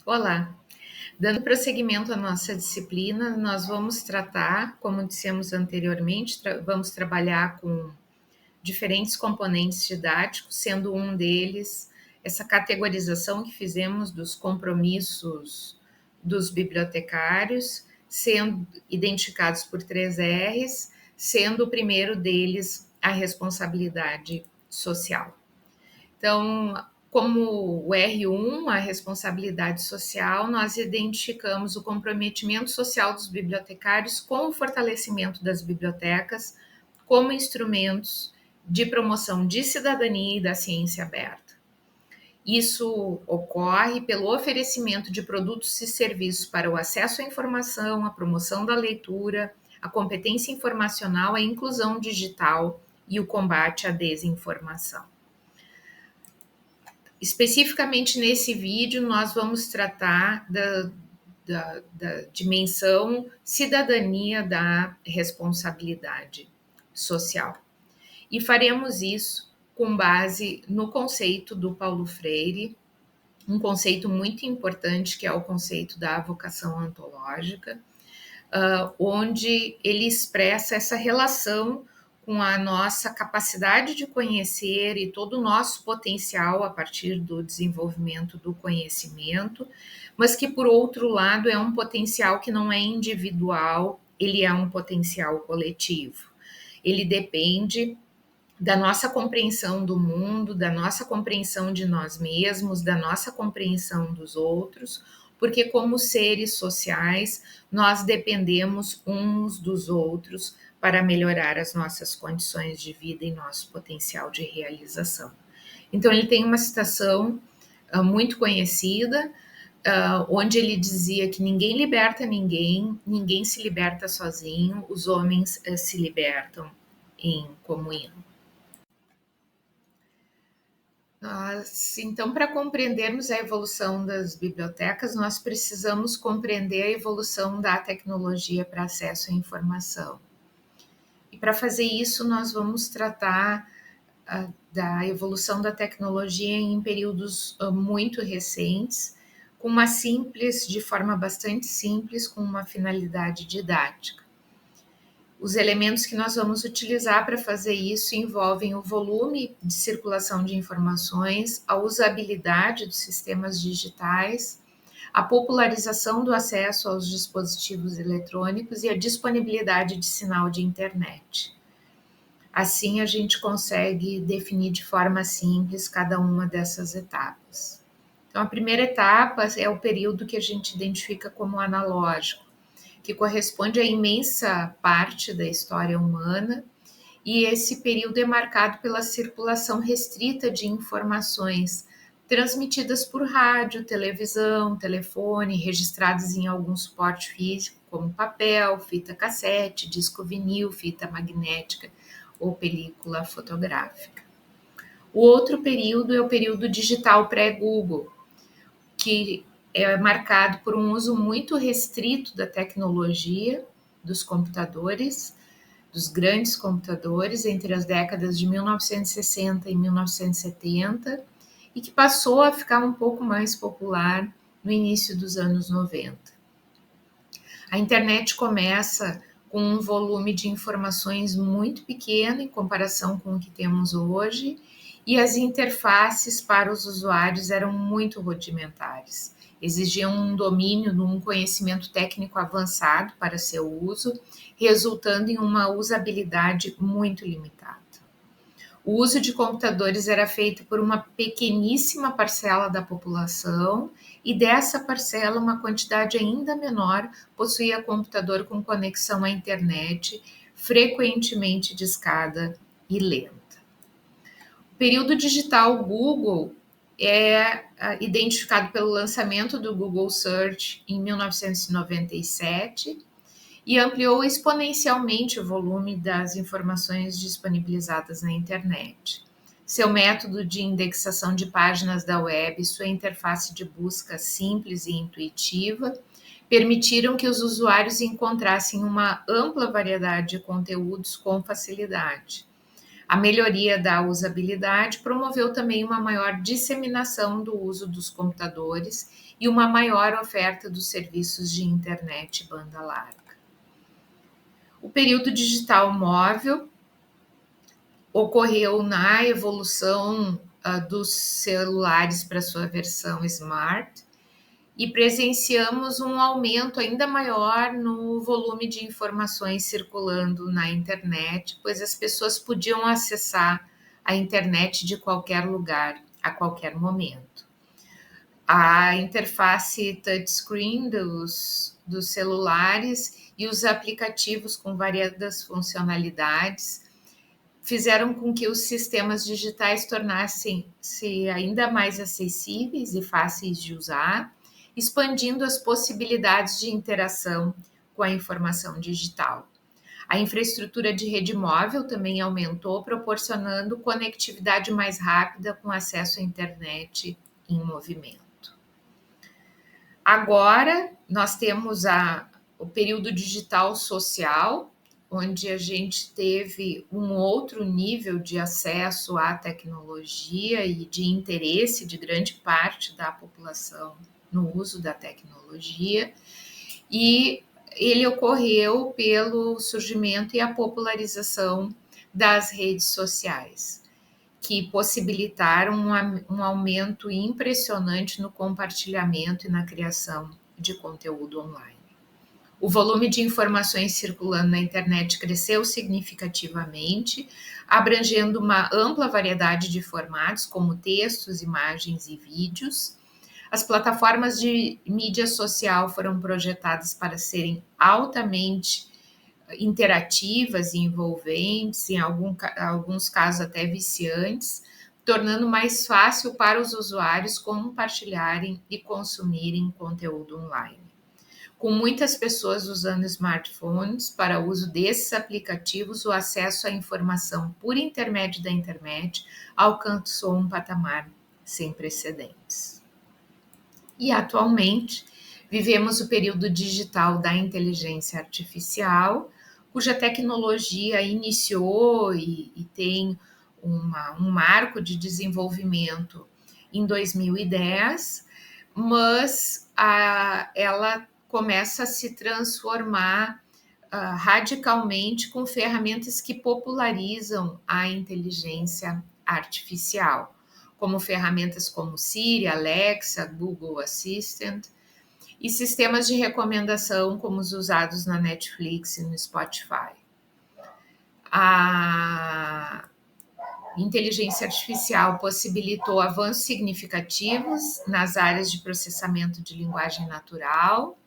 Olá, dando prosseguimento à nossa disciplina, nós vamos tratar, como dissemos anteriormente, vamos trabalhar com diferentes componentes didáticos, sendo um deles essa categorização que fizemos dos compromissos dos bibliotecários, sendo identificados por 3 R's, sendo o primeiro deles a responsabilidade social. Então, como o R1, a responsabilidade social, nós identificamos o comprometimento social dos bibliotecários com o fortalecimento das bibliotecas como instrumentos de promoção de cidadania e da ciência aberta. Isso ocorre pelo oferecimento de produtos e serviços para o acesso à informação, a promoção da leitura, a competência informacional, a inclusão digital e o combate à desinformação. Especificamente nesse vídeo, nós vamos tratar da dimensão cidadania da responsabilidade social. E faremos isso com base no conceito do Paulo Freire, um conceito muito importante que é o conceito da vocação ontológica, onde ele expressa essa relação com a nossa capacidade de conhecer e todo o nosso potencial a partir do desenvolvimento do conhecimento, mas que, por outro lado, é um potencial que não é individual, ele é um potencial coletivo. Ele depende da nossa compreensão do mundo, da nossa compreensão de nós mesmos, da nossa compreensão dos outros, porque, como seres sociais, nós dependemos uns dos outros para melhorar as nossas condições de vida e nosso potencial de realização. Então, ele tem uma citação muito conhecida, onde ele dizia que ninguém liberta ninguém, ninguém se liberta sozinho, os homens se libertam em comunhão. Então, para compreendermos a evolução das bibliotecas, nós precisamos compreender a evolução da tecnologia para acesso à informação. E para fazer isso, nós vamos tratar da evolução da tecnologia em períodos muito recentes, de forma bastante simples, com uma finalidade didática. Os elementos que nós vamos utilizar para fazer isso envolvem o volume de circulação de informações, a usabilidade dos sistemas digitais, a popularização do acesso aos dispositivos eletrônicos e a disponibilidade de sinal de internet. Assim, a gente consegue definir de forma simples cada uma dessas etapas. Então, a primeira etapa é o período que a gente identifica como analógico, que corresponde à imensa parte da história humana, e esse período é marcado pela circulação restrita de informações transmitidas por rádio, televisão, telefone, registradas em algum suporte físico, como papel, fita cassete, disco vinil, fita magnética ou película fotográfica. O outro período é o período digital pré-Google, que é marcado por um uso muito restrito da tecnologia, dos computadores, dos grandes computadores, entre as décadas de 1960 e 1970, e que passou a ficar um pouco mais popular no início dos anos 90. A internet começa com um volume de informações muito pequeno em comparação com o que temos hoje, e as interfaces para os usuários eram muito rudimentares. Exigiam um domínio, um conhecimento técnico avançado para seu uso, resultando em uma usabilidade muito limitada. O uso de computadores era feito por uma pequeníssima parcela da população, e dessa parcela, uma quantidade ainda menor possuía computador com conexão à internet, frequentemente discada e lenta. O período digital Google é identificado pelo lançamento do Google Search em 1997 e ampliou exponencialmente o volume das informações disponibilizadas na internet. Seu método de indexação de páginas da web e sua interface de busca simples e intuitiva permitiram que os usuários encontrassem uma ampla variedade de conteúdos com facilidade. A melhoria da usabilidade promoveu também uma maior disseminação do uso dos computadores e uma maior oferta dos serviços de internet banda larga. O período digital móvel ocorreu na evolução dos celulares para sua versão smart e presenciamos um aumento ainda maior no volume de informações circulando na internet, pois as pessoas podiam acessar a internet de qualquer lugar, a qualquer momento. A interface touchscreen dos celulares e os aplicativos com variadas funcionalidades fizeram com que os sistemas digitais tornassem-se ainda mais acessíveis e fáceis de usar, expandindo as possibilidades de interação com a informação digital. A infraestrutura de rede móvel também aumentou, proporcionando conectividade mais rápida com acesso à internet em movimento. Agora, nós temos o período digital social, onde a gente teve um outro nível de acesso à tecnologia e de interesse de grande parte da população no uso da tecnologia, e ele ocorreu pelo surgimento e a popularização das redes sociais, que possibilitaram um aumento impressionante no compartilhamento e na criação de conteúdo online. O volume de informações circulando na internet cresceu significativamente, abrangendo uma ampla variedade de formatos, como textos, imagens e vídeos. As plataformas de mídia social foram projetadas para serem altamente interativas e envolventes, em alguns casos até viciantes, tornando mais fácil para os usuários compartilharem e consumirem conteúdo online. Com muitas pessoas usando smartphones para uso desses aplicativos, o acesso à informação por intermédio da internet alcançou um patamar sem precedentes. E atualmente vivemos o período digital da inteligência artificial, cuja tecnologia iniciou e tem um marco de desenvolvimento em 2010, mas ela começa a se transformar radicalmente com ferramentas que popularizam a inteligência artificial, como ferramentas como Siri, Alexa, Google Assistant, e sistemas de recomendação como os usados na Netflix e no Spotify. A inteligência artificial possibilitou avanços significativos nas áreas de processamento de linguagem natural,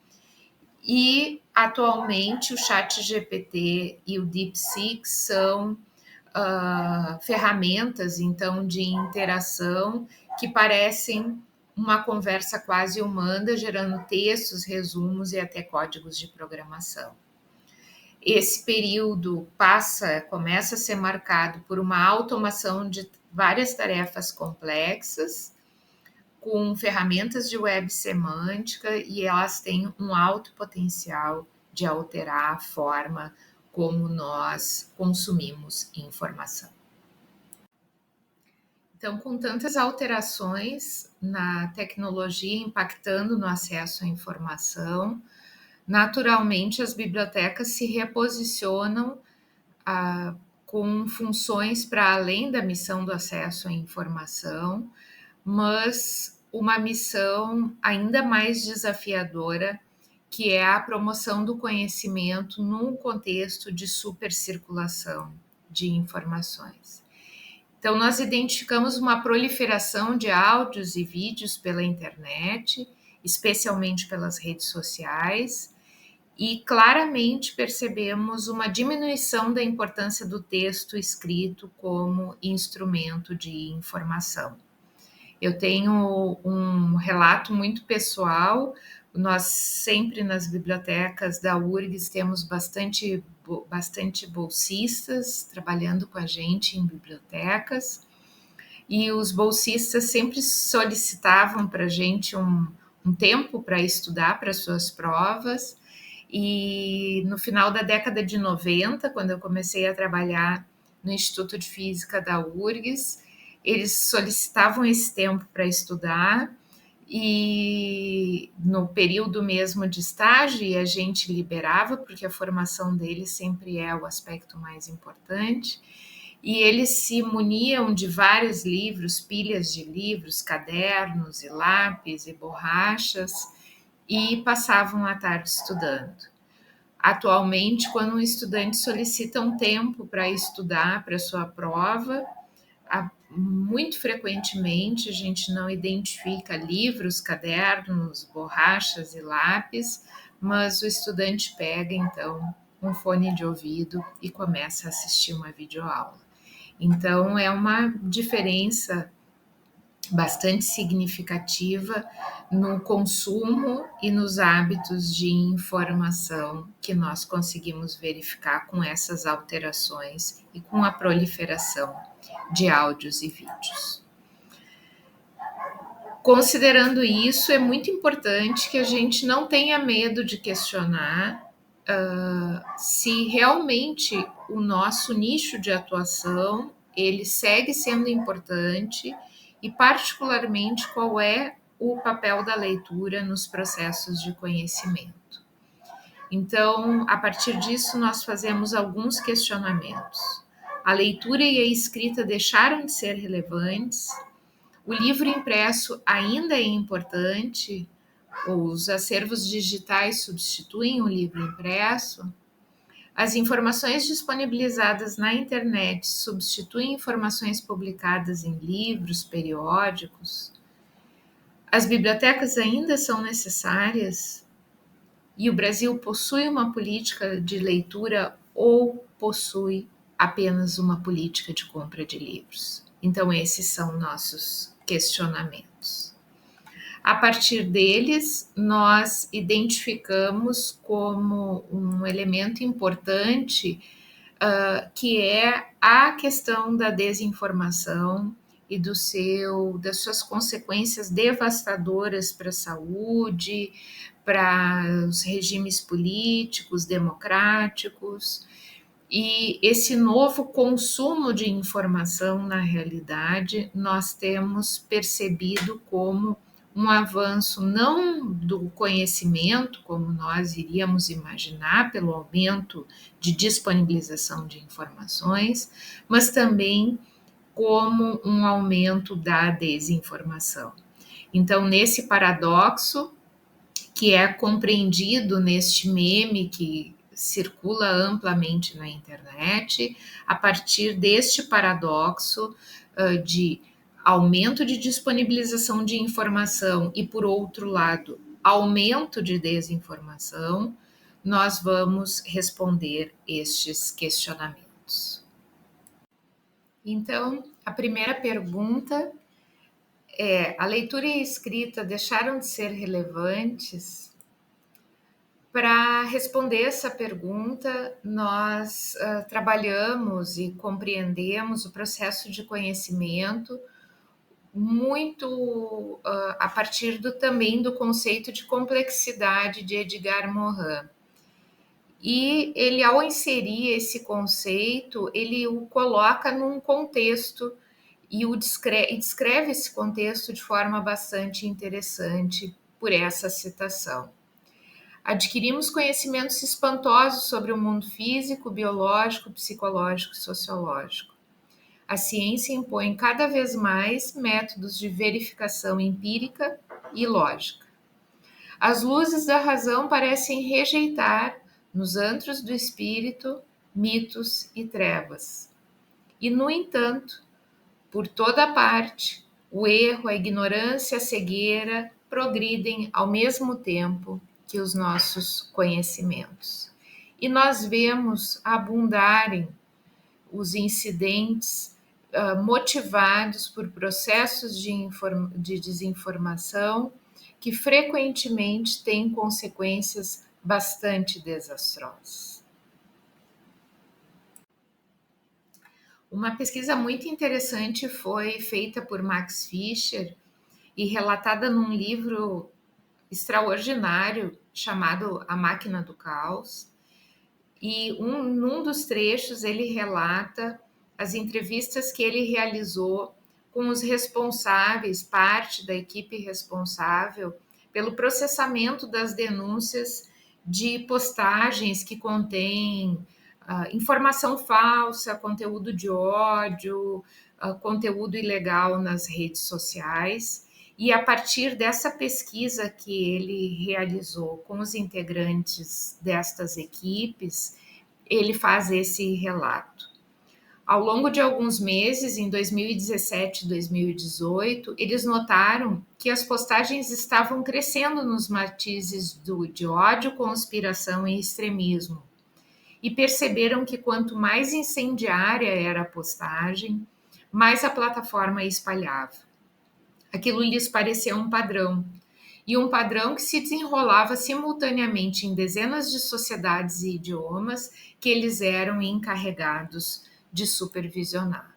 e atualmente o ChatGPT e o DeepSeek são ferramentas então de interação que parecem uma conversa quase humana, gerando textos, resumos e até códigos de programação. Esse período começa a ser marcado por uma automação de várias tarefas complexas, com ferramentas de web semântica, e elas têm um alto potencial de alterar a forma como nós consumimos informação. Então, com tantas alterações na tecnologia impactando no acesso à informação, naturalmente as bibliotecas se reposicionam com funções para além da missão do acesso à informação, mas uma missão ainda mais desafiadora, que é a promoção do conhecimento num contexto de supercirculação de informações. Então, nós identificamos uma proliferação de áudios e vídeos pela internet, especialmente pelas redes sociais, e claramente percebemos uma diminuição da importância do texto escrito como instrumento de informação. Eu tenho um relato muito pessoal. Nós sempre nas bibliotecas da URGS temos bastante bolsistas trabalhando com a gente em bibliotecas, e os bolsistas sempre solicitavam para a gente um tempo para estudar para suas provas. E no final da década de 90, quando eu comecei a trabalhar no Instituto de Física da URGS. Eles solicitavam esse tempo para estudar e no período mesmo de estágio a gente liberava, porque a formação deles sempre é o aspecto mais importante. E eles se muniam de vários livros, pilhas de livros, cadernos e lápis e borrachas, e passavam a tarde estudando. Atualmente, quando um estudante solicita um tempo para estudar para sua prova, muito frequentemente a gente não identifica livros, cadernos, borrachas e lápis, mas o estudante pega então um fone de ouvido e começa a assistir uma videoaula. Então é uma diferença bastante significativa no consumo e nos hábitos de informação que nós conseguimos verificar com essas alterações e com a proliferação de áudios e vídeos. Considerando isso, é muito importante que a gente não tenha medo de questionar se realmente o nosso nicho de atuação ele segue sendo importante e particularmente qual é o papel da leitura nos processos de conhecimento. Então, a partir disso, nós fazemos alguns questionamentos. A leitura e a escrita deixaram de ser relevantes? O livro impresso ainda é importante? Os acervos digitais substituem o livro impresso? As informações disponibilizadas na internet substituem informações publicadas em livros, periódicos? As bibliotecas ainda são necessárias? E o Brasil possui uma política de leitura ou possui apenas uma política de compra de livros? Então, esses são nossos questionamentos. A partir deles, nós identificamos como um elemento importante que é a questão da desinformação e das suas consequências devastadoras para a saúde, para os regimes políticos, democráticos. E esse novo consumo de informação, na realidade, nós temos percebido como um avanço não do conhecimento, como nós iríamos imaginar, pelo aumento de disponibilização de informações, mas também como um aumento da desinformação. Então, nesse paradoxo, que é compreendido neste meme que circula amplamente na internet, a partir deste paradoxo de aumento de disponibilização de informação e, por outro lado, aumento de desinformação, nós vamos responder estes questionamentos. Então, a primeira pergunta é: a leitura e a escrita deixaram de ser relevantes? Para responder essa pergunta, nós trabalhamos e compreendemos o processo de conhecimento muito a partir também do conceito de complexidade de Edgar Morin. E ele, ao inserir esse conceito, ele o coloca num contexto e descreve esse contexto de forma bastante interessante por essa citação. Adquirimos conhecimentos espantosos sobre o mundo físico, biológico, psicológico e sociológico. A ciência impõe cada vez mais métodos de verificação empírica e lógica. As luzes da razão parecem rejeitar, nos antros do espírito, mitos e trevas. E, no entanto, por toda parte, o erro, a ignorância, a cegueira progridem ao mesmo tempo que os nossos conhecimentos. E nós vemos abundarem os incidentes motivados por processos de desinformação que frequentemente têm consequências bastante desastrosas. Uma pesquisa muito interessante foi feita por Max Fischer e relatada num livro extraordinário chamado A Máquina do Caos. E num dos trechos ele relata as entrevistas que ele realizou com os responsáveis, parte da equipe responsável pelo processamento das denúncias de postagens que contêm informação falsa, conteúdo de ódio, conteúdo ilegal nas redes sociais. E a partir dessa pesquisa que ele realizou com os integrantes destas equipes, ele faz esse relato. Ao longo de alguns meses, em 2017 e 2018, eles notaram que as postagens estavam crescendo nos matizes de ódio, conspiração e extremismo. E perceberam que quanto mais incendiária era a postagem, mais a plataforma espalhava. Aquilo lhes pareceu um padrão, e um padrão que se desenrolava simultaneamente em dezenas de sociedades e idiomas que eles eram encarregados de supervisionar.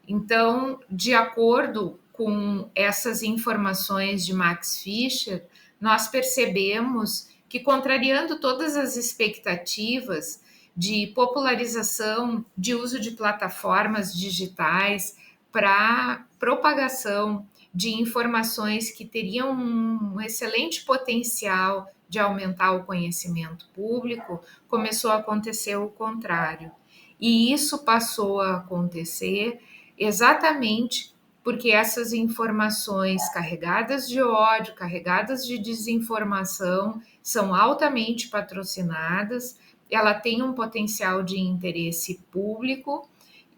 Então, de acordo com essas informações de Max Fischer, nós percebemos que, contrariando todas as expectativas de popularização, de uso de plataformas digitais para propagação de informações que teriam um excelente potencial de aumentar o conhecimento público, começou a acontecer o contrário. E isso passou a acontecer exatamente porque essas informações carregadas de ódio, carregadas de desinformação, são altamente patrocinadas, ela tem um potencial de interesse público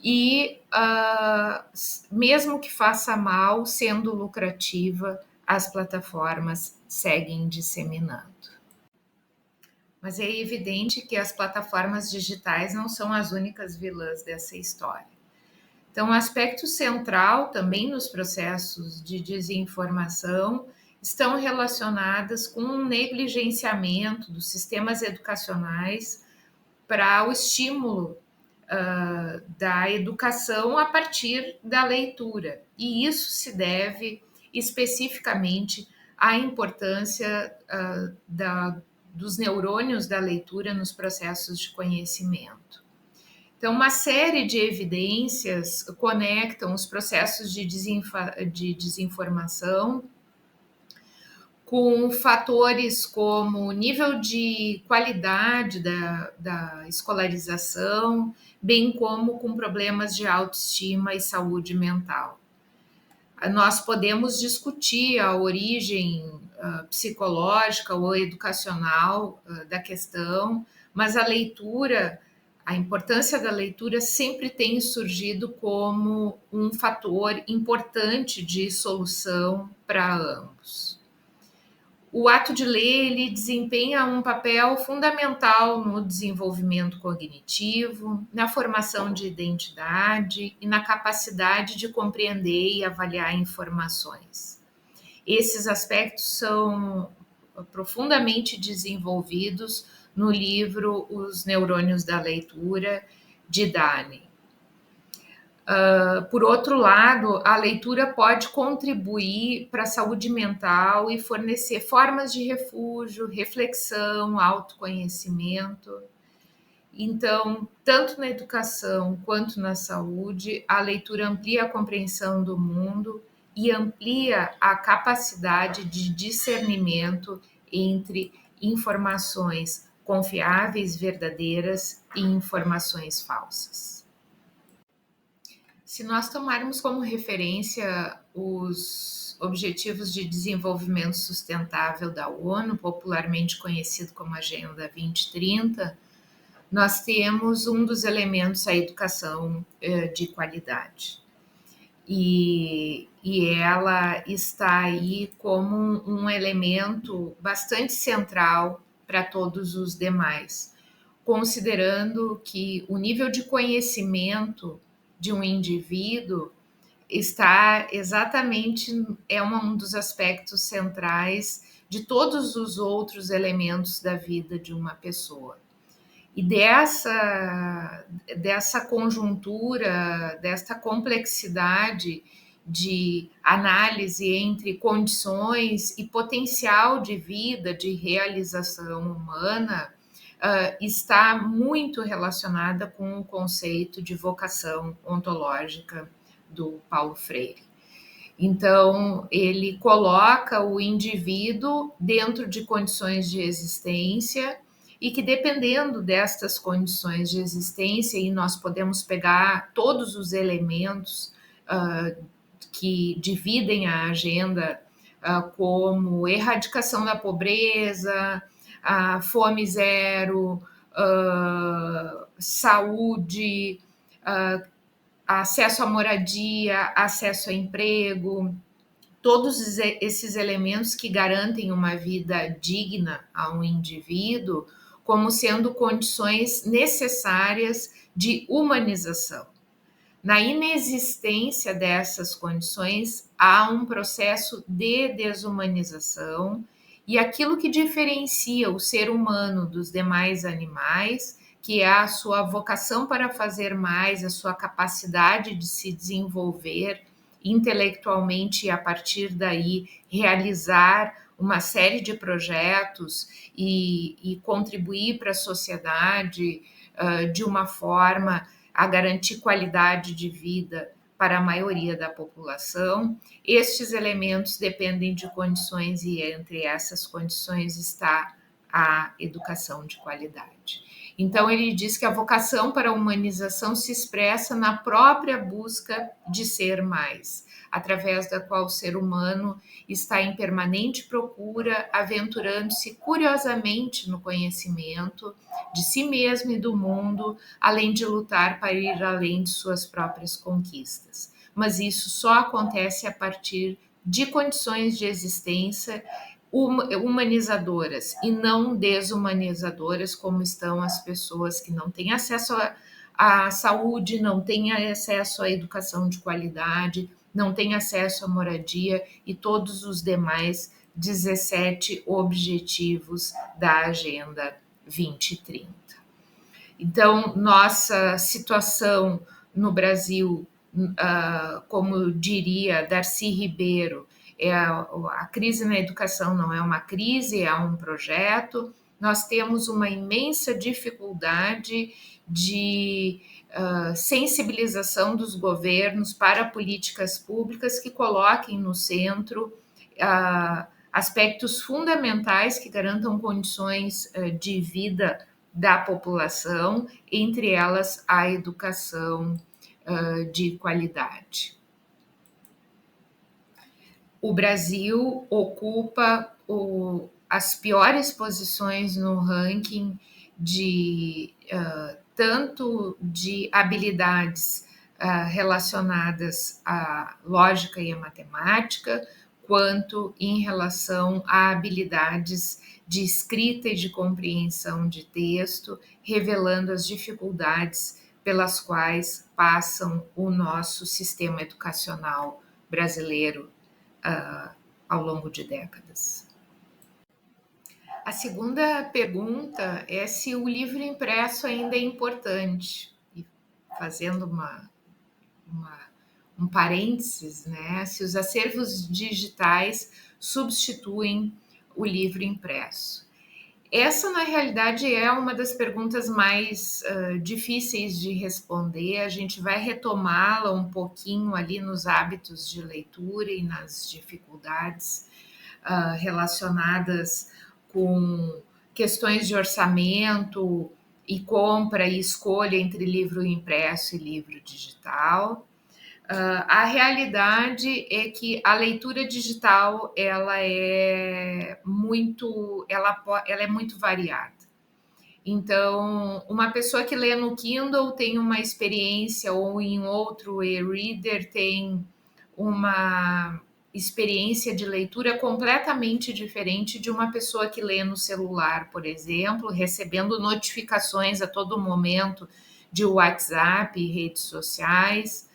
e, mesmo que faça mal, sendo lucrativa, as plataformas seguem disseminando. Mas é evidente que as plataformas digitais não são as únicas vilãs dessa história. Então, um aspecto central também nos processos de desinformação estão relacionadas com o negligenciamento dos sistemas educacionais para o estímulo da educação a partir da leitura. E isso se deve especificamente à importância dos neurônios da leitura nos processos de conhecimento. Então, uma série de evidências conectam os processos de desinformação com fatores como o nível de qualidade da escolarização, bem como com problemas de autoestima e saúde mental. Nós podemos discutir a origem psicológica ou educacional da questão, mas a leitura, a importância da leitura sempre tem surgido como um fator importante de solução para ambos. O ato de ler, ele desempenha um papel fundamental no desenvolvimento cognitivo, na formação de identidade e na capacidade de compreender e avaliar informações. Esses aspectos são profundamente desenvolvidos no livro Os Neurônios da Leitura, de Dani. Por outro lado, a leitura pode contribuir para a saúde mental e fornecer formas de refúgio, reflexão, autoconhecimento. Então, tanto na educação quanto na saúde, a leitura amplia a compreensão do mundo e amplia a capacidade de discernimento entre informações confiáveis, verdadeiras e informações falsas. Se nós tomarmos como referência os Objetivos de Desenvolvimento Sustentável da ONU, popularmente conhecido como Agenda 2030, nós temos um dos elementos a educação de qualidade. E ela está aí como um elemento bastante central para todos os demais, considerando que o nível de conhecimento de um indivíduo está exatamente, um dos aspectos centrais de todos os outros elementos da vida de uma pessoa. E dessa conjuntura, desta complexidade de análise entre condições e potencial de vida, de realização humana, está muito relacionada com o conceito de vocação ontológica do Paulo Freire. Então, ele coloca o indivíduo dentro de condições de existência e que, dependendo destas condições de existência, e nós podemos pegar todos os elementos que dividem a agenda, como erradicação da pobreza, a fome zero, saúde, acesso à moradia, acesso a emprego, todos esses elementos que garantem uma vida digna a um indivíduo, como sendo condições necessárias de humanização. Na inexistência dessas condições, há um processo de desumanização, e aquilo que diferencia o ser humano dos demais animais, que é a sua vocação para fazer mais, a sua capacidade de se desenvolver intelectualmente e, a partir daí, realizar uma série de projetos e contribuir para a sociedade de uma forma a garantir qualidade de vida para a maioria da população. Estes elementos dependem de condições, e entre essas condições está a educação de qualidade. Então, ele diz que a vocação para a humanização se expressa na própria busca de ser mais, através da qual o ser humano está em permanente procura, aventurando-se curiosamente no conhecimento de si mesmo e do mundo, além de lutar para ir além de suas próprias conquistas. Mas isso só acontece a partir de condições de existência humanizadoras e não desumanizadoras, como estão as pessoas que não têm acesso à saúde, não têm acesso à educação de qualidade, não têm acesso à moradia e todos os demais 17 objetivos da Agenda 2030. Então, nossa situação no Brasil, como diria Darcy Ribeiro, a crise na educação não é uma crise, é um projeto. Nós temos uma imensa dificuldade de sensibilização dos governos para políticas públicas que coloquem no centro aspectos fundamentais que garantam condições de vida da população, entre elas a educação de qualidade. O Brasil ocupa as piores posições no ranking de tanto de habilidades relacionadas à lógica e à matemática, quanto em relação a habilidades de escrita e de compreensão de texto, revelando as dificuldades pelas quais passam o nosso sistema educacional brasileiro ao longo de décadas. A segunda pergunta é se o livro impresso ainda é importante. E fazendo um parênteses, né? Se os acervos digitais substituem o livro impresso. Essa, na realidade, é uma das perguntas mais difíceis de responder. A gente vai retomá-la um pouquinho ali nos hábitos de leitura e nas dificuldades relacionadas com questões de orçamento e compra e escolha entre livro impresso e livro digital. A realidade é que a leitura digital ela é muito variada. Então, uma pessoa que lê no Kindle tem uma experiência, ou em outro e-reader tem uma experiência de leitura completamente diferente de uma pessoa que lê no celular, por exemplo, recebendo notificações a todo momento de WhatsApp e redes sociais,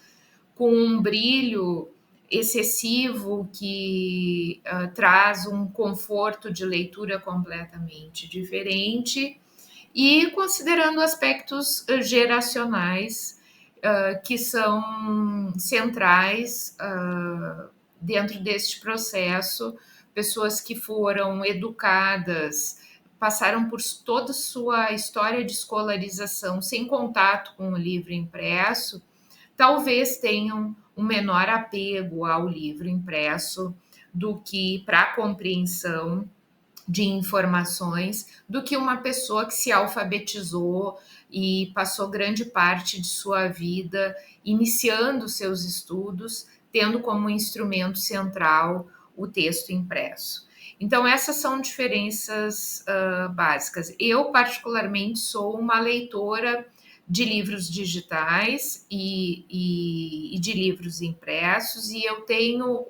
com um brilho excessivo que traz um conforto de leitura completamente diferente, e considerando aspectos geracionais que são centrais dentro deste processo, pessoas que foram educadas passaram por toda sua história de escolarização sem contato com o livro impresso, talvez tenham um menor apego ao livro impresso do que para a compreensão de informações do que uma pessoa que se alfabetizou e passou grande parte de sua vida iniciando seus estudos, tendo como instrumento central o texto impresso. Então, essas são diferenças básicas. Eu, particularmente, sou uma leitora de livros digitais e de livros impressos, e eu tenho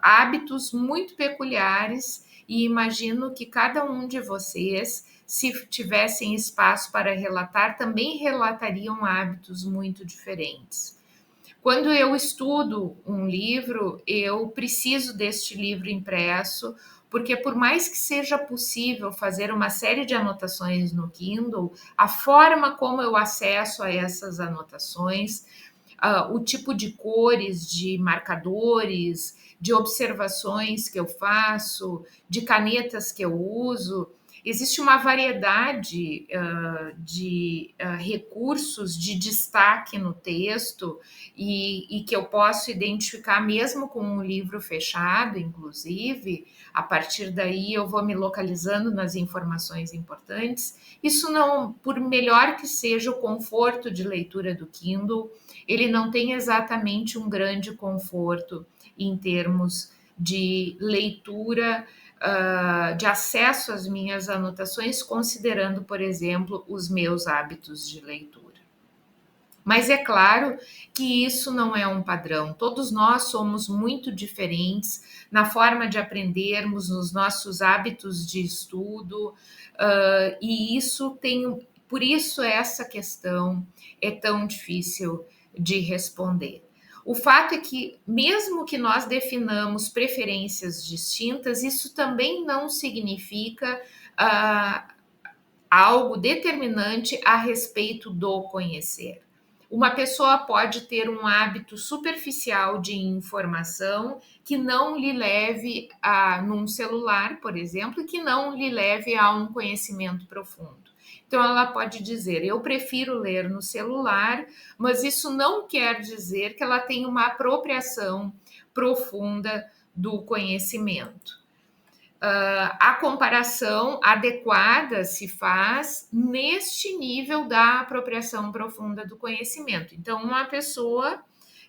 hábitos muito peculiares, e imagino que cada um de vocês, se tivessem espaço para relatar, também relatariam hábitos muito diferentes. Quando eu estudo um livro, eu preciso deste livro impresso, porque por mais que seja possível fazer uma série de anotações no Kindle, a forma como eu acesso a essas anotações, o tipo de cores, de marcadores, de observações que eu faço, de canetas que eu uso. Existe uma variedade de recursos de destaque no texto e que eu posso identificar mesmo com um livro fechado, inclusive. A partir daí eu vou me localizando nas informações importantes. Isso não, por melhor que seja o conforto de leitura do Kindle, ele não tem exatamente um grande conforto em termos de leitura, de acesso às minhas anotações, considerando, por exemplo, os meus hábitos de leitura. Mas é claro que isso não é um padrão. Todos nós somos muito diferentes na forma de aprendermos, nos nossos hábitos de estudo, e isso tem, por isso essa questão é tão difícil de responder. O fato é que, mesmo que nós definamos preferências distintas, isso também não significa algo determinante a respeito do conhecer. Uma pessoa pode ter um hábito superficial de informação que não lhe leve num celular, por exemplo, que não lhe leve a um conhecimento profundo. Então, ela pode dizer, eu prefiro ler no celular, mas isso não quer dizer que ela tenha uma apropriação profunda do conhecimento. A comparação adequada se faz neste nível da apropriação profunda do conhecimento. Então, uma pessoa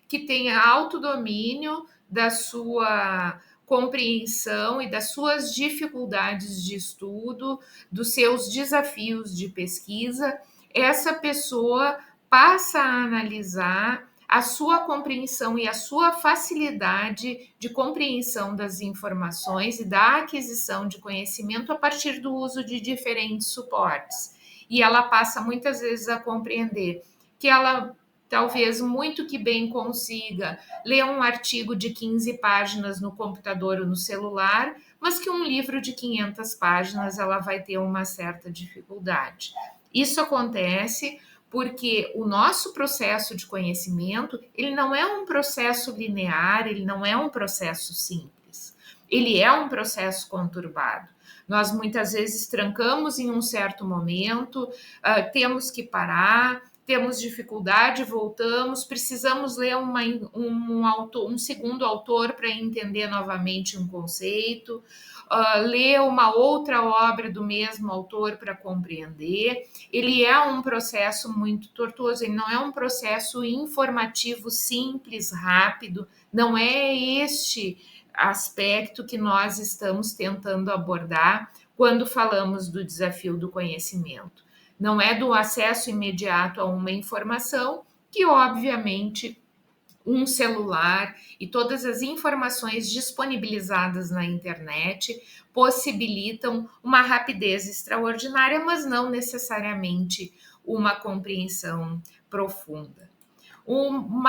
que tenha autodomínio da sua compreensão e das suas dificuldades de estudo, dos seus desafios de pesquisa, essa pessoa passa a analisar a sua compreensão e a sua facilidade de compreensão das informações e da aquisição de conhecimento a partir do uso de diferentes suportes. E ela passa muitas vezes a compreender que ela talvez muito que bem consiga ler um artigo de 15 páginas no computador ou no celular, mas que um livro de 500 páginas ela vai ter uma certa dificuldade. Isso acontece porque o nosso processo de conhecimento, ele não é um processo linear, ele não é um processo simples. Ele é um processo conturbado. Nós muitas vezes trancamos em um certo momento, temos que parar, temos dificuldade, voltamos, precisamos ler um segundo autor para entender novamente um conceito, ler uma outra obra do mesmo autor para compreender. Ele é um processo muito tortuoso, ele não é um processo informativo simples, rápido, não é este aspecto que nós estamos tentando abordar quando falamos do desafio do conhecimento. Não é do acesso imediato a uma informação, que obviamente um celular e todas as informações disponibilizadas na internet possibilitam uma rapidez extraordinária, mas não necessariamente uma compreensão profunda. O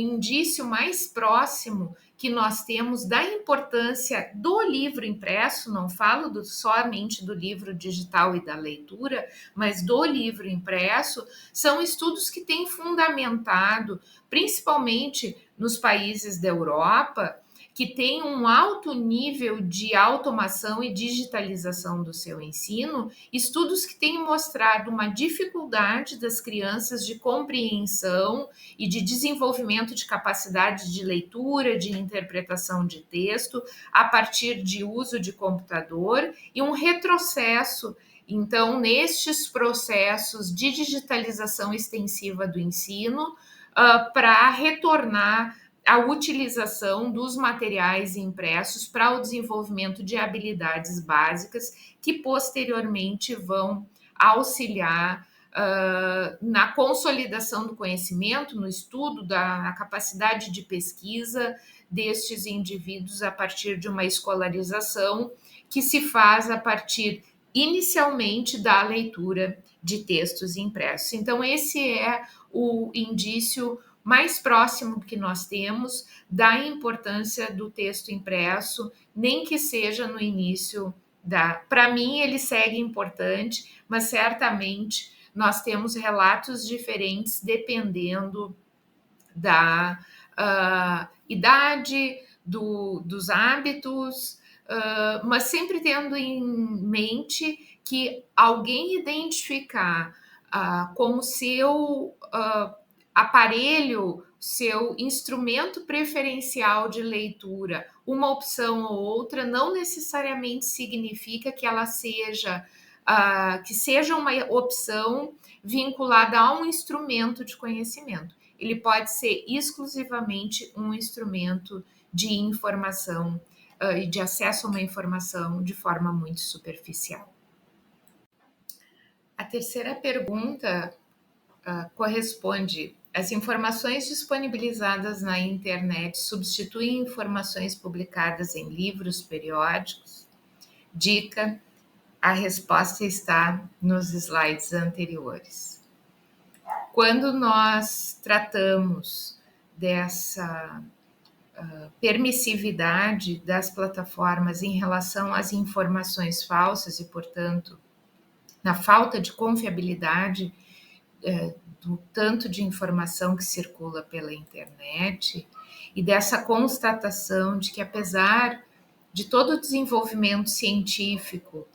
indício mais próximo que nós temos da importância do livro impresso, não falo somente do livro digital e da leitura, mas do livro impresso, são estudos que têm fundamentado, principalmente nos países da Europa, que tem um alto nível de automação e digitalização do seu ensino, estudos que têm mostrado uma dificuldade das crianças de compreensão e de desenvolvimento de capacidade de leitura, de interpretação de texto, a partir de uso de computador, e um retrocesso, então, nestes processos de digitalização extensiva do ensino, para retornar a utilização dos materiais impressos para o desenvolvimento de habilidades básicas que posteriormente vão auxiliar na consolidação do conhecimento, no estudo da capacidade de pesquisa destes indivíduos a partir de uma escolarização que se faz a partir inicialmente da leitura de textos impressos. Então, esse é o indício mais próximo que nós temos da importância do texto impresso, nem que seja no início da. Para mim, ele segue importante, mas certamente nós temos relatos diferentes dependendo da idade, dos hábitos, mas sempre tendo em mente que alguém identificar como seu aparelho, seu instrumento preferencial de leitura, uma opção ou outra, não necessariamente significa que ela seja que seja uma opção vinculada a um instrumento de conhecimento. Ele pode ser exclusivamente um instrumento de informação e de acesso a uma informação de forma muito superficial. A terceira pergunta corresponde: as informações disponibilizadas na internet substituem informações publicadas em livros periódicos? Dica: a resposta está nos slides anteriores. Quando nós tratamos dessa permissividade das plataformas em relação às informações falsas e, portanto, na falta de confiabilidade do tanto de informação que circula pela internet, e dessa constatação de que, apesar de todo o desenvolvimento científico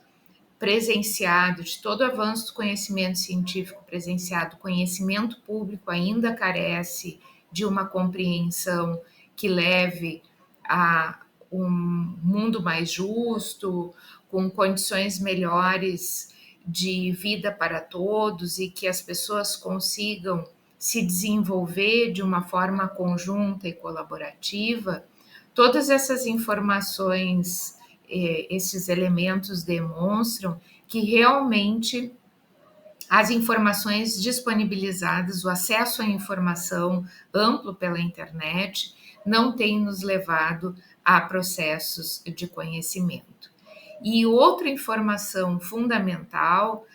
presenciado, de todo o avanço do conhecimento científico presenciado, o conhecimento público ainda carece de uma compreensão que leve a um mundo mais justo, com condições melhores de vida para todos e que as pessoas consigam se desenvolver de uma forma conjunta e colaborativa. Todas essas informações, esses elementos demonstram que realmente as informações disponibilizadas, o acesso à informação amplo pela internet, não tem nos levado a processos de conhecimento. E outra informação fundamental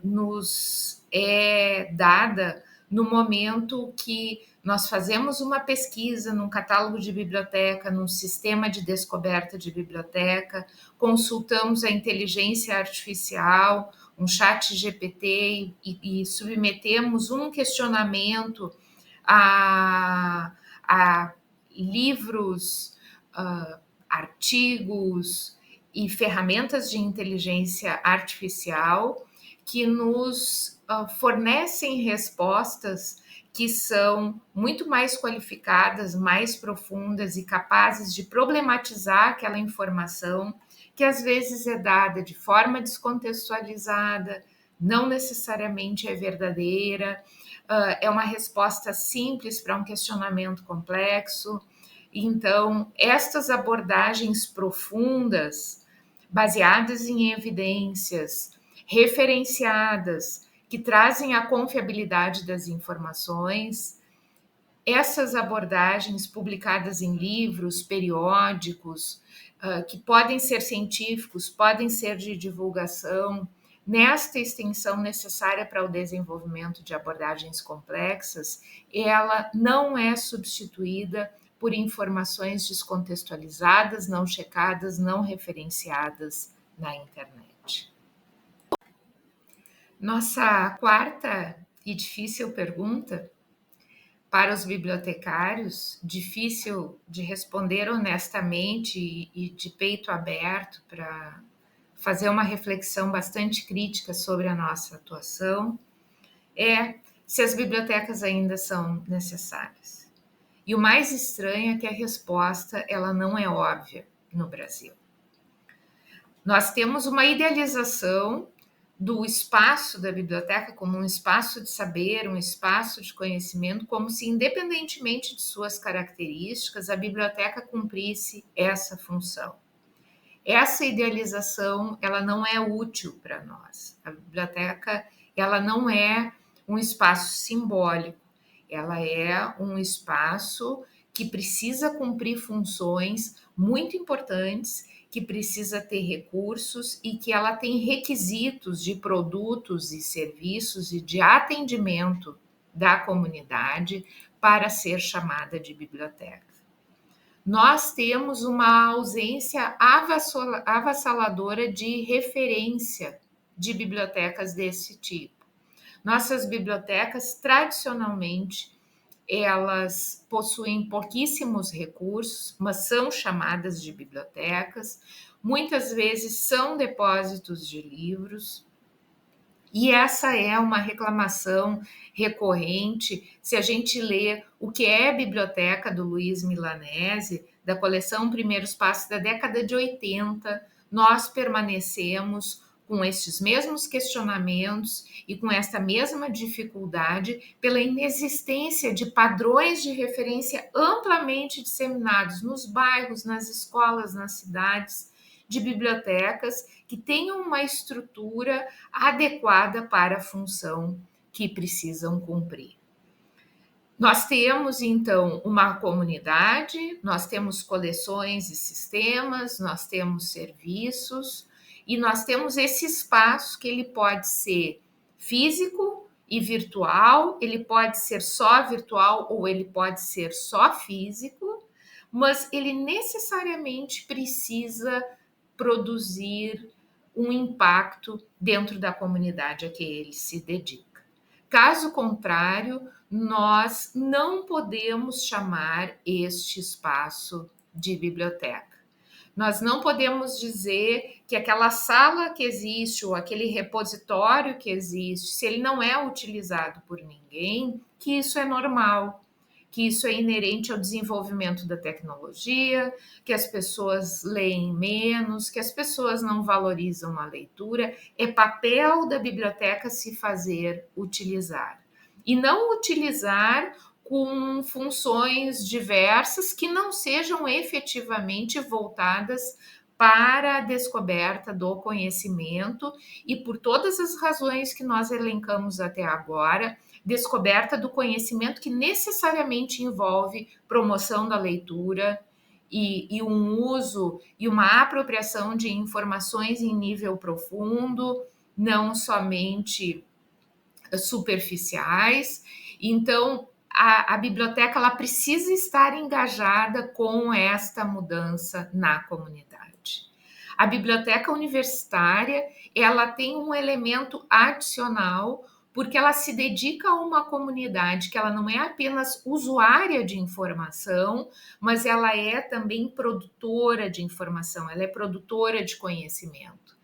nos é dada no momento que nós fazemos uma pesquisa num catálogo de biblioteca, num sistema de descoberta de biblioteca, consultamos a inteligência artificial, um chat GPT e submetemos um questionamento a livros, artigos e ferramentas de inteligência artificial que nos fornecem respostas que são muito mais qualificadas, mais profundas e capazes de problematizar aquela informação que às vezes é dada de forma descontextualizada, não necessariamente é verdadeira, é uma resposta simples para um questionamento complexo. Então, estas abordagens profundas, baseadas em evidências, referenciadas, que trazem a confiabilidade das informações, essas abordagens publicadas em livros, periódicos, que podem ser científicos, podem ser de divulgação, nesta extensão necessária para o desenvolvimento de abordagens complexas, ela não é substituída por informações descontextualizadas, não checadas, não referenciadas na internet. Nossa quarta e difícil pergunta: para os bibliotecários, difícil de responder honestamente e de peito aberto para fazer uma reflexão bastante crítica sobre a nossa atuação, é se as bibliotecas ainda são necessárias. E o mais estranho é que a resposta ela não é óbvia no Brasil. Nós temos uma idealização do espaço da biblioteca como um espaço de saber, um espaço de conhecimento, como se, independentemente de suas características, a biblioteca cumprisse essa função. Essa idealização, ela não é útil para nós. A biblioteca, ela não é um espaço simbólico, ela é um espaço que precisa cumprir funções muito importantes, que precisa ter recursos e que ela tem requisitos de produtos e serviços e de atendimento da comunidade para ser chamada de biblioteca. Nós temos uma ausência avassaladora de referência de bibliotecas desse tipo. Nossas bibliotecas, tradicionalmente, elas possuem pouquíssimos recursos, mas são chamadas de bibliotecas. Muitas vezes são depósitos de livros. E essa é uma reclamação recorrente. Se a gente lê O que é Biblioteca, do Luiz Milanese, da coleção Primeiros Passos da década de 80, nós permanecemos com estes mesmos questionamentos e com esta mesma dificuldade pela inexistência de padrões de referência amplamente disseminados nos bairros, nas escolas, nas cidades, de bibliotecas que tenham uma estrutura adequada para a função que precisam cumprir. Nós temos, então, uma comunidade, nós temos coleções e sistemas, nós temos serviços e nós temos esse espaço que ele pode ser físico e virtual, ele pode ser só virtual ou ele pode ser só físico, mas ele necessariamente precisa produzir um impacto dentro da comunidade a que ele se dedica. Caso contrário, nós não podemos chamar este espaço de biblioteca. Nós não podemos dizer que aquela sala que existe ou aquele repositório que existe, se ele não é utilizado por ninguém, que isso é normal, que isso é inerente ao desenvolvimento da tecnologia, que as pessoas leem menos, que as pessoas não valorizam a leitura. É papel da biblioteca se fazer utilizar. E não utilizar com funções diversas que não sejam efetivamente voltadas para a descoberta do conhecimento e por todas as razões que nós elencamos até agora, descoberta do conhecimento que necessariamente envolve promoção da leitura e um uso e uma apropriação de informações em nível profundo, não somente superficiais. Então, a biblioteca ela precisa estar engajada com esta mudança na comunidade. A biblioteca universitária ela tem um elemento adicional porque ela se dedica a uma comunidade que ela não é apenas usuária de informação, mas ela é também produtora de informação, ela é produtora de conhecimento.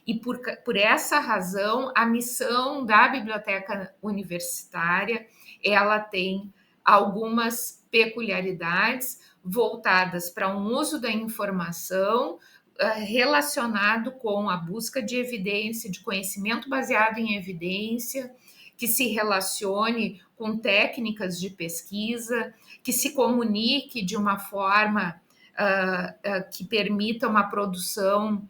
E por essa razão, a missão da biblioteca universitária, ela tem algumas peculiaridades voltadas para um uso da informação relacionado com a busca de evidência, de conhecimento baseado em evidência, que se relacione com técnicas de pesquisa, que se comunique de uma forma que permita uma produção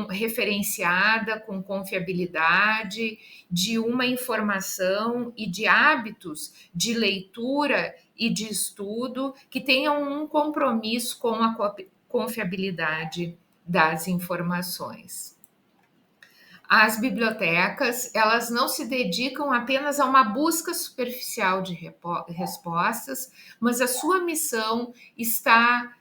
referenciada, com confiabilidade, de uma informação e de hábitos de leitura e de estudo que tenham um compromisso com a confiabilidade das informações. As bibliotecas, elas não se dedicam apenas a uma busca superficial de respostas, mas a sua missão está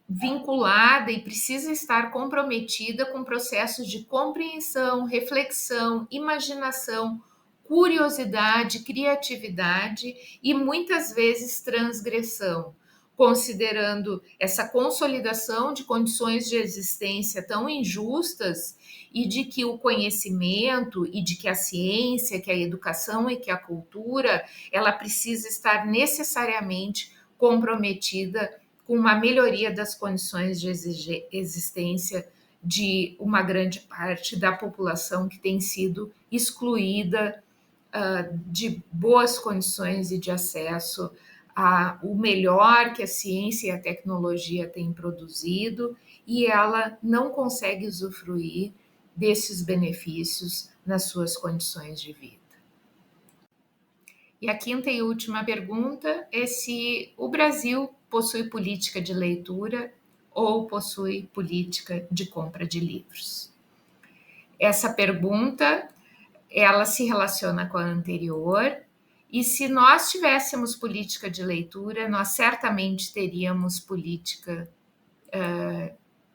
vinculada e precisa estar comprometida com processos de compreensão, reflexão, imaginação, curiosidade, criatividade e muitas vezes transgressão, considerando essa consolidação de condições de existência tão injustas e de que o conhecimento e de que a ciência, que a educação e que a cultura, ela precisa estar necessariamente comprometida com uma melhoria das condições de existência de uma grande parte da população que tem sido excluída de boas condições e de acesso ao melhor que a ciência e a tecnologia têm produzido, e ela não consegue usufruir desses benefícios nas suas condições de vida. E a quinta e última pergunta é se o Brasil possui política de leitura ou possui política de compra de livros. Essa pergunta, ela se relaciona com a anterior, e se nós tivéssemos política de leitura, nós certamente teríamos política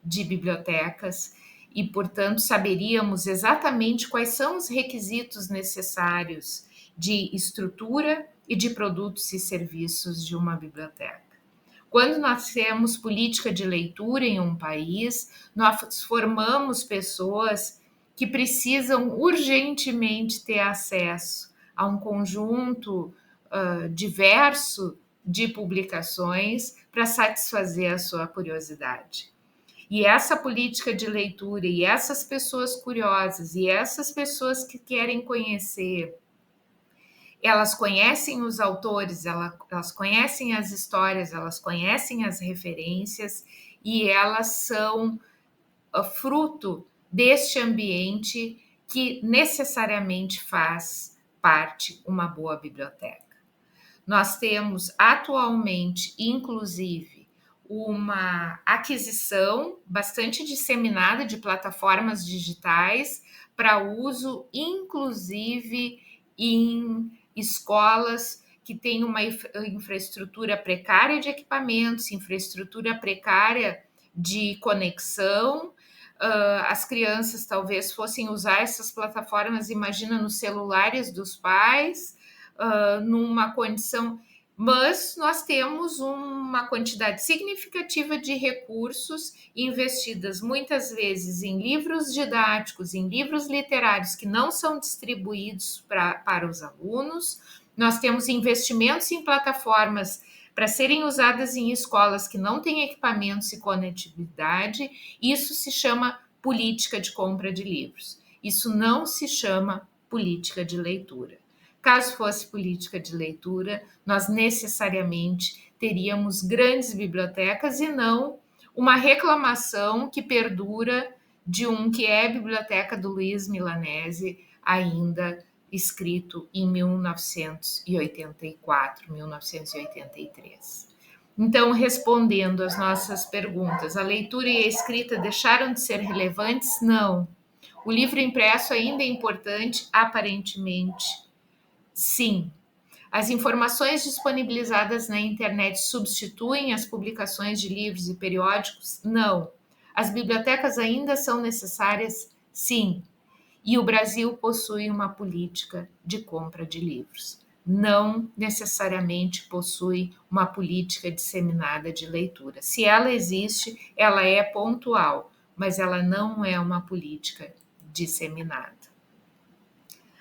de bibliotecas e, portanto, saberíamos exatamente quais são os requisitos necessários de estrutura e de produtos e serviços de uma biblioteca. Quando nós temos política de leitura em um país, nós formamos pessoas que precisam urgentemente ter acesso a um conjunto diverso de publicações para satisfazer a sua curiosidade. E essa política de leitura e essas pessoas curiosas e essas pessoas que querem conhecer, elas conhecem os autores, elas conhecem as histórias, elas conhecem as referências e elas são fruto deste ambiente que necessariamente faz parte uma boa biblioteca. Nós temos atualmente, inclusive, uma aquisição bastante disseminada de plataformas digitais para uso, inclusive em escolas que têm uma infraestrutura precária de equipamentos, infraestrutura precária de conexão. As crianças talvez fossem usar essas plataformas, imagina, nos celulares dos pais, numa condição, mas nós temos uma quantidade significativa de recursos investidas muitas vezes em livros didáticos, em livros literários que não são distribuídos para os alunos. Nós temos investimentos em plataformas para serem usadas em escolas que não têm equipamentos e conectividade. Isso se chama política de compra de livros. Isso não se chama política de leitura. Caso fosse política de leitura, nós necessariamente teríamos grandes bibliotecas e não uma reclamação que perdura de um que é a biblioteca do Luiz Milanese, ainda escrito em 1984, 1983. Então, respondendo às nossas perguntas, a leitura e a escrita deixaram de ser relevantes? Não. O livro impresso ainda é importante, aparentemente. Sim. As informações disponibilizadas na internet substituem as publicações de livros e periódicos? Não. As bibliotecas ainda são necessárias? Sim. E o Brasil possui uma política de compra de livros. Não necessariamente possui uma política disseminada de leitura. Se ela existe, ela é pontual, mas ela não é uma política disseminada.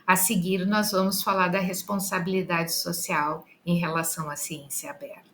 A seguir, nós vamos falar da responsabilidade social em relação à ciência aberta.